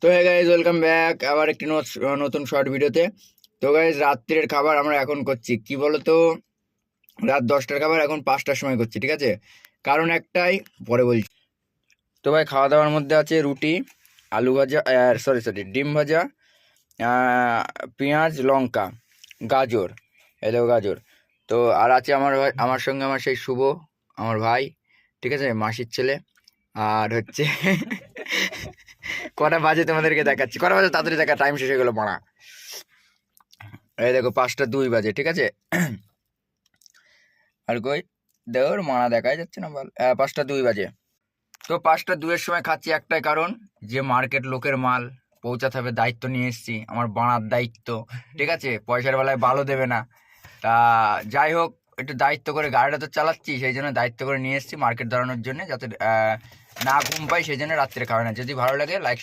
তো hey guys, welcome back আবার একটি নতুন শর্ট ভিডিওতে। তো গাইজ, রাত্রের খাবার আমরা এখন করছি কি বলতো, রাত 10টার খাবার এখন 5টার সময় করছি, ঠিক আছে? কারণ একটাই, পরে বলছি। তো ভাই, খাওয়া দাওয়ার মধ্যে আছে রুটি, আলু ভাজা, সরি ডিম ভাজা, পেঁয়াজ, লঙ্কা, গাজর, এই দেখো গাজর। তো আর আছে আমার সঙ্গে আমার সেই শুভ, আমার ভাই, ঠিক আছে, মাসির ছেলে। আর হচ্ছে কটা বাজে তোমাদেরকে দেখাচ্ছি, কটা বাজে তাড়াতাড়ি দেখা, টাইম শেষ হয়ে গেলো মারা। এই দেখো 5টা 2 বাজে, ঠিক আছে। আর কই দেওর মারা দেখাই যাচ্ছে না, বল 5টা 2 বাজে। তো 5টা 2-এর সময় খাচ্ছি একটাই কারণ, যে মার্কেট লোকের মাল পৌঁছাতে হবে, দায়িত্ব নিয়ে এসেছি, আমার বানার দায়িত্ব, ঠিক আছে? পয়সার বেলায় ভালো দেবে না। তা যাই হোক, একটু দায়িত্ব করে গাড়িটা তো চালাচ্ছি, সেই জন্য দায়িত্ব করে নিয়ে এসেছি মার্কেট ধরানোর জন্য, যাতে না ঘুম পাই, সেই জন্য রাত্রে খাবে না। যদি ভালো লাগে লাইক